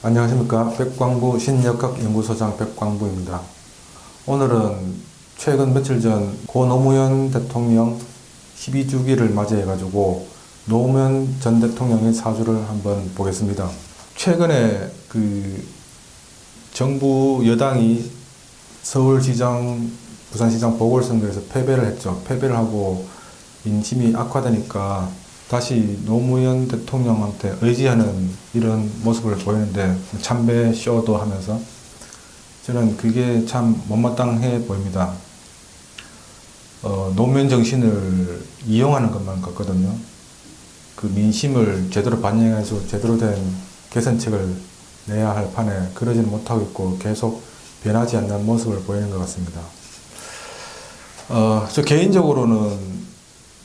안녕하십니까. 백광부 신역학연구소장 백광부입니다. 오늘은 최근 며칠 전 고 노무현 대통령 12주기를 맞이해가지고 노무현 전 대통령의 사주를 한번 보겠습니다. 최근에 정부 여당이 서울시장, 부산시장 보궐선거에서 패배를 했죠. 패배를 하고 민심이 악화되니까 다시 노무현 대통령한테 의지하는 이런 모습을 보이는데, 참배 쇼도 하면서 저는 그게 참 못마땅해 보입니다. 노무현 정신을 이용하는 것만 같거든요. 그 민심을 제대로 반영해서 제대로 된 개선책을 내야 할 판에 그러지는 못하고 있고 계속 변하지 않는 모습을 보이는 것 같습니다. 저 개인적으로는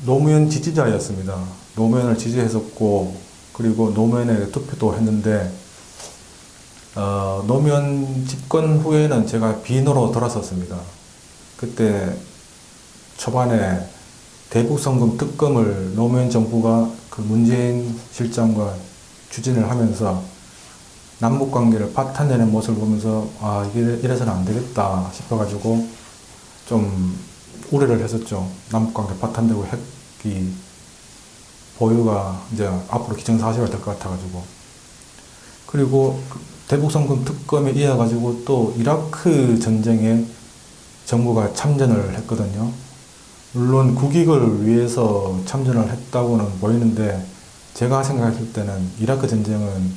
노무현 지지자였습니다. 노무현을 지지했었고, 그리고 노무현에 투표도 했는데, 노무현 집권 후에는 제가 비노로 돌아섰습니다. 그때 초반에 대북송금 특검을 노무현 정부가 그 문재인 실장과 추진을 하면서 남북관계를 파탄내는 모습을 보면서 이게 이래서는 안 되겠다 싶어가지고 좀 우려를 했었죠. 남북관계 파탄되고 핵이 보유가 이제 앞으로 기정사실화 될 것 같아가지고. 그리고 대북송금 특검에 이어가지고 또 이라크 전쟁에 정부가 참전을 했거든요. 물론 국익을 위해서 참전을 했다고는 보이는데, 제가 생각했을 때는 이라크 전쟁은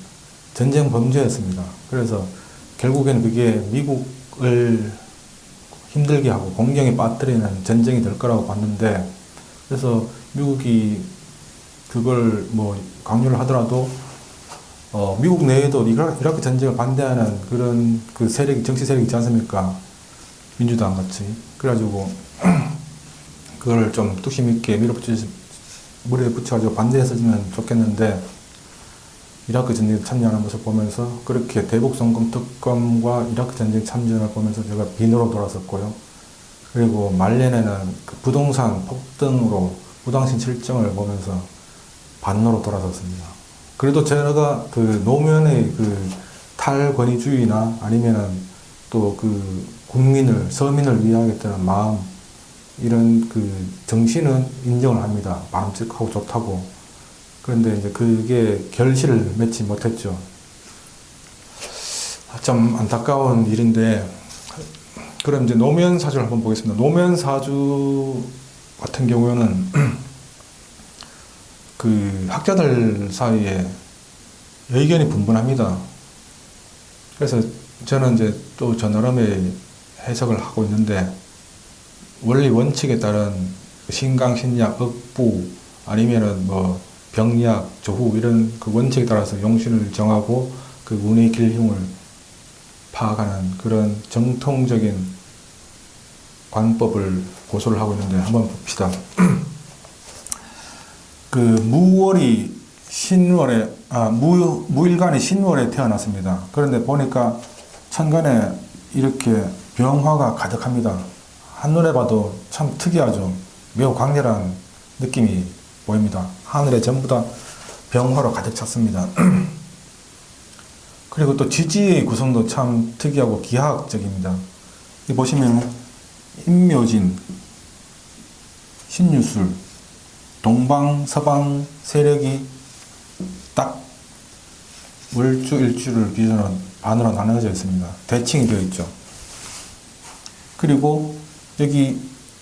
전쟁 범죄였습니다. 그래서 결국에는 그게 미국을 힘들게 하고 공경에 빠뜨리는 전쟁이 될 거라고 봤는데, 그래서 미국이 그걸 강요를 하더라도 미국 내에도 이라크 전쟁을 반대하는 그런 그 정치 세력이 있지 않습니까? 민주당 같이. 그래가지고 그걸 좀 뚝심 있게 물에 붙여가지고 반대했으면 좋겠는데, 이라크 전쟁에 참여하는 모습 보면서, 그렇게 대북송금 특검과 이라크 전쟁 참전을 보면서 제가 비노로 돌아섰고요. 그리고 말년에는 그 부동산 폭등으로 부당신 실정을 보면서 반노로 돌아섰습니다. 그래도 제가 그 노무현의 그 탈권위주의나 아니면은 또 그 서민을 위하겠다는 마음, 이런 그 정신은 인정을 합니다. 바람직하고 좋다고. 그런데 이제 그게 결실을 맺지 못했죠. 좀 안타까운 일인데, 그럼 이제 노무현 사주를 한번 보겠습니다. 노무현 사주 같은 경우에는 그 학자들 사이에 의견이 분분합니다. 그래서 저는 이제 또 저 나름의 해석을 하고 있는데, 원리 원칙에 따른 신강, 신약, 억부, 아니면은 병약, 조후, 이런 그 원칙에 따라서 용신을 정하고 그 운의 길흉을 파악하는 그런 정통적인 관법을 고수를 하고 있는데, 한번 봅시다. 그 무일간이 신월에 태어났습니다. 그런데 보니까 천간에 이렇게 병화가 가득합니다. 한눈에 봐도 참 특이하죠. 매우 강렬한 느낌이 보입니다. 하늘에 전부 다 병화로 가득 찼습니다. 그리고 또 지지의 구성도 참 특이하고 기하학적입니다. 여기 보시면 인묘진, 신유술, 동방, 서방 세력이 딱 월주, 일주를 기준으로 반으로 나눠져 있습니다. 대칭이 되어 있죠. 그리고 여기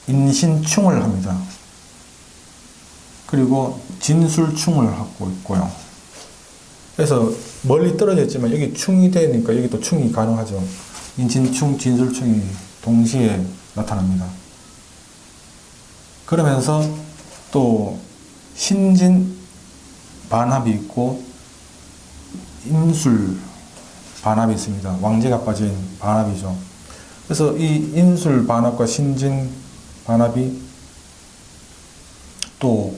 인신충을 합니다. 그리고 진술충을 하고 있고요. 그래서 멀리 떨어져 있지만 여기 충이 되니까 여기 또 충이 가능하죠. 인신충, 진술충이 동시에 나타납니다. 그러면서 또 신진 반합이 있고 인술 반합이 있습니다. 왕제가 빠진 반합이죠. 그래서 이 인술 반합과 신진 반합이, 또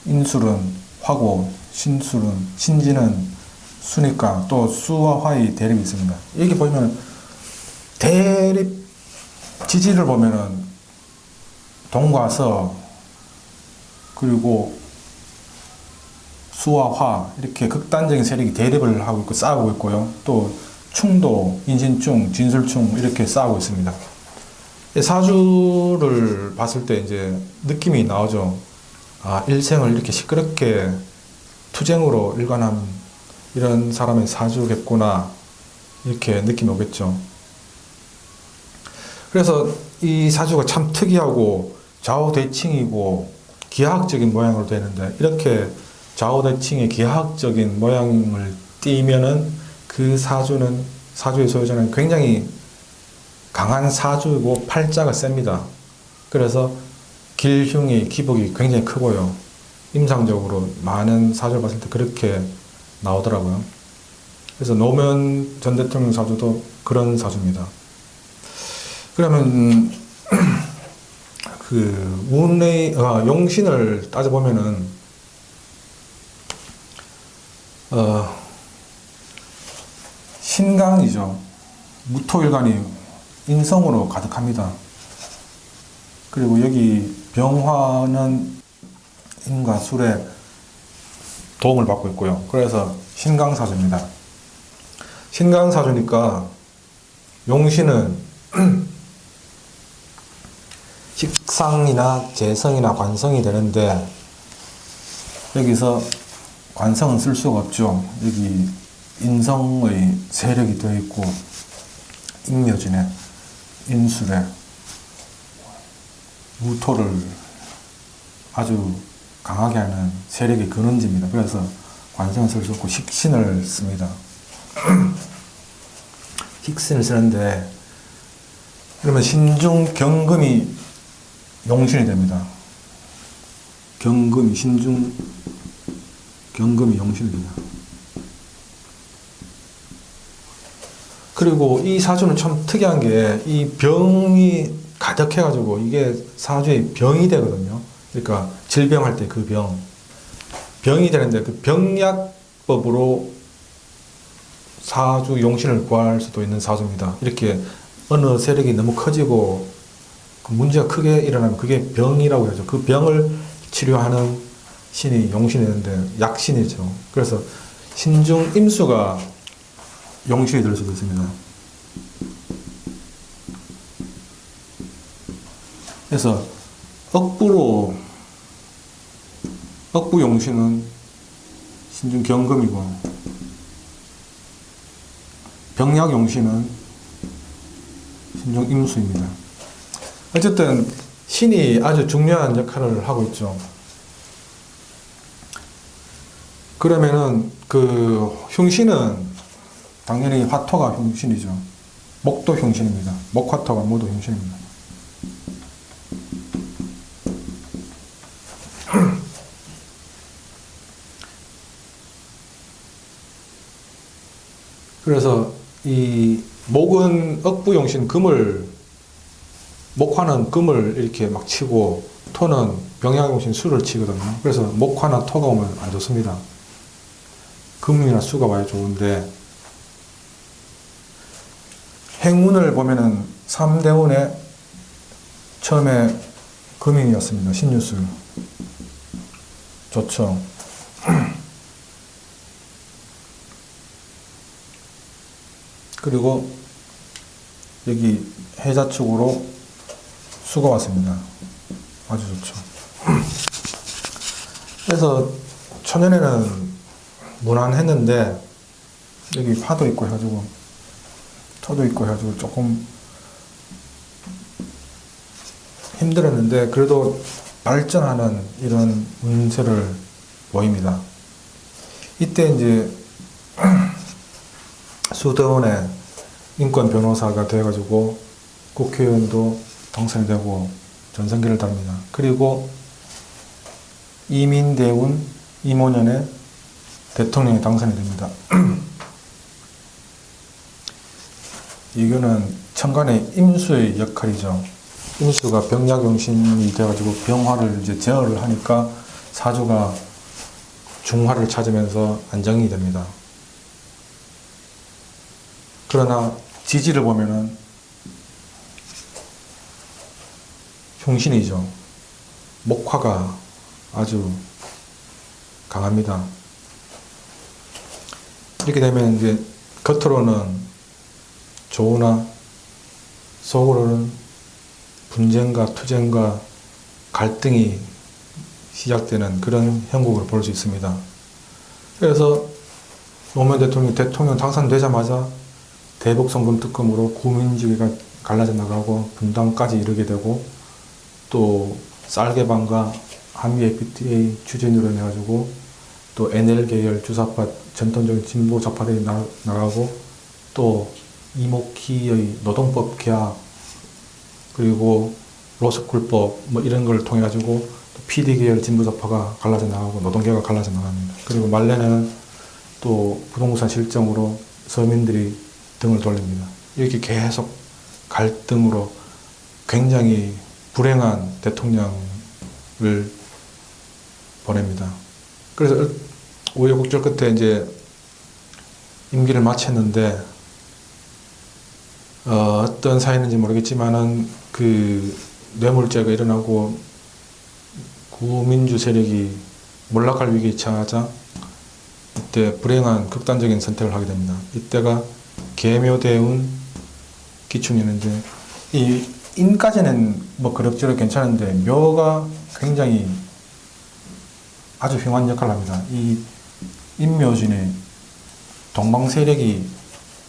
인술은 화고 신진은 수니까 또 수와 화의 대립이 있습니다. 여기 보면 대립 지지를 보면은 동과 서, 그리고 수와 화 이렇게 극단적인 세력이 대립을 하고 있고 싸우고 있고요. 또 충도, 인신충, 진술충 이렇게 싸우고 있습니다. 사주를 봤을 때 이제 느낌이 나오죠. 아, 일생을 이렇게 시끄럽게 투쟁으로 일관한 이런 사람의 사주겠구나 이렇게 느낌이 오겠죠. 그래서 이 사주가 참 특이하고 좌우대칭이고 기하학적인 모양으로 되는데 이렇게 좌우대칭의 기하학적인 모양을 띠면은 그 사주의 소유자는 굉장히 강한 사주이고 팔자가 셉니다. 그래서 길흉이 기복이 굉장히 크고요. 임상적으로 많은 사주를 봤을 때 그렇게 나오더라고요. 그래서 노무현 전 대통령 사주도 그런 사주입니다. 그러면 그 운의 용신을 따져보면은 신강이죠. 무토일간이 인성으로 가득합니다. 그리고 여기 병화는 인과 술에 도움을 받고 있고요. 그래서 신강사주입니다. 신강사주니까 용신은 식상이나 재성이나 관성이 되는데 여기서 관성은 쓸 수가 없죠. 여기 인성의 세력이 되어 있고 인묘진에 인술에 무토를 아주 강하게 하는 세력이 근원지입니다. 그래서 관성을 쓸 수 없고 식신을 씁니다. 식신을 쓰는데 그러면 신중 경금이 용신이 됩니다. 신중 경금이 용신이 됩니다. 그리고 이 사주는 참 특이한 게 이 병이 가득해가지고 이게 사주의 병이 되거든요. 그러니까 질병할 때 그 병이 되는데 그 병약법으로 사주 용신을 구할 수도 있는 사주입니다. 이렇게 어느 세력이 너무 커지고 그 문제가 크게 일어나면 그게 병이라고 하죠. 그 병을 치료하는 신이 용신이 되는데 약신이죠. 그래서 신중 임수가 용신이 될 수도 있습니다. 그래서 억부 용신은 신중 경금이고 병약 용신은 신중 임수입니다. 어쨌든 신이 아주 중요한 역할을 하고 있죠. 그러면은 그 흉신은 당연히 화토가 흉신이죠. 목도 흉신입니다. 목화토가 모두 흉신입니다. 그래서 이 목은 억부용신 목화는 금을 이렇게 막 치고 토는 병약용신 수를 치거든요. 그래서 목화나 토가 오면 안 좋습니다. 금이나 수가 와야 좋은데 행운을 보면은 3대운에 처음에 금이었습니다. 신유술 좋죠. 그리고 여기 해자축으로 수가 왔습니다. 아주 좋죠. 그래서 초년에는 무난했는데 여기 화도 있고 해가지고 토도 있고 해가지고 조금 힘들었는데 그래도 발전하는 이런 운세를 보입니다. 이때 이제 수도원에 인권 변호사가 돼가지고 국회의원도 당선이 되고 전성기를 답니다. 그리고 이민대운 2005년에 대통령이 당선이 됩니다. 이거는 천간의 임수의 역할이죠. 임수가 병약용신이 돼가지고 병화를 이제 제어를 하니까 사주가 중화를 찾으면서 안정이 됩니다. 그러나 지지를 보면은 흉신이죠. 목화가 아주 강합니다. 이렇게 되면 이제 겉으로는 조우나 속으로는 분쟁과 투쟁과 갈등이 시작되는 그런 형국을 볼 수 있습니다. 그래서 노무현 대통령 당선되자마자 대북송금 특검으로 구민주의가 갈라져 나가고 분당까지 이르게 되고, 또 쌀개방과 한미 FTA 추진으로 해가지고 또 NL 계열 주사파 전통적인 진보 좌파들이 나가고, 또 이목희의 노동법 개혁, 그리고 로스쿨법 뭐 이런 걸 통해 가지고 PD 계열 진보 좌파가 갈라져 나가고 노동계가 갈라져 나갑니다. 그리고 말년에는 또 부동산 실정으로 서민들이 등을 돌립니다. 이렇게 계속 갈등으로 굉장히 불행한 대통령을 보냅니다. 그래서 우여곡절 끝에 이제 임기를 마쳤는데, 어떤 사연인지 모르겠지만은 그 뇌물죄가 일어나고 구민주 세력이 몰락할 위기에 처하자 이때 불행한 극단적인 선택을 하게 됩니다. 이때가 계묘대운 기충년인데, 이 인까지는 뭐 그럭저럭 괜찮은데 묘가 굉장히 아주 흉한 역할을 합니다. 이 인묘진의 동방 세력이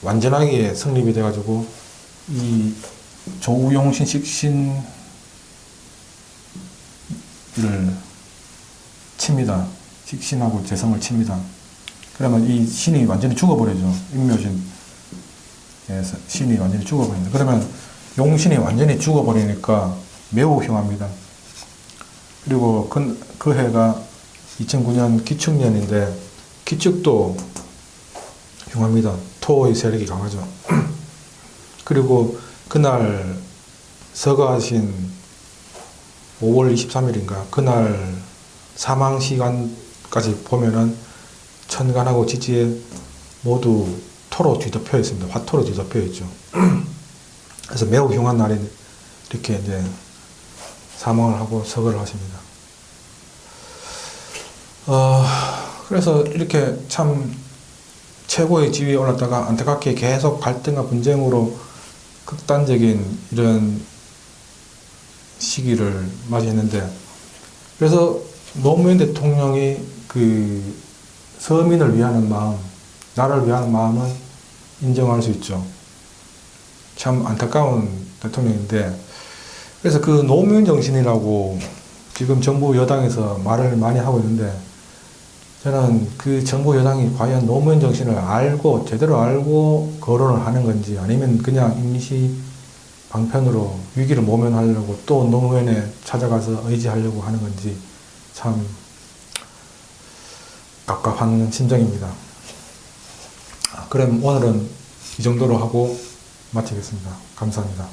완전하게 성립이 돼가지고 이 조우용신 식신을 칩니다. 식신하고 재성을 칩니다. 그러면 이 신이 완전히 죽어버리죠. 인묘신 신이 완전히 죽어버립니다. 그러면 용신이 완전히 죽어버리니까 매우 흉합니다. 그리고 그 해가 2009년 기축년인데, 기축도 흉합니다. 토의 세력이 강하죠. 그리고 그날 서거하신 5월 23일인가 그날 사망 시간까지 보면은 천간하고 지지에 모두 토로 뒤덮여 있습니다. 화토로 뒤덮여 있죠. 그래서 매우 흉한 날에 이렇게 이제 사망을 하고 서거를 하십니다. 그래서 이렇게 참 최고의 지위에 올랐다가 안타깝게 계속 갈등과 분쟁으로 극단적인 이런 시기를 맞이했는데, 그래서 노무현 대통령이 그 서민을 위하는 마음, 나라를 위하는 마음은 인정할 수 있죠. 참 안타까운 대통령인데, 그래서 그 노무현 정신이라고 지금 정부 여당에서 말을 많이 하고 있는데, 저는 그 정부 여당이 과연 노무현 정신을 알고 제대로 알고 거론을 하는 건지, 아니면 그냥 임시 방편으로 위기를 모면하려고 또 노무현에 찾아가서 의지하려고 하는 건지 참 갑갑한 심정입니다. 그럼 오늘은 이 정도로 하고 마치겠습니다. 감사합니다.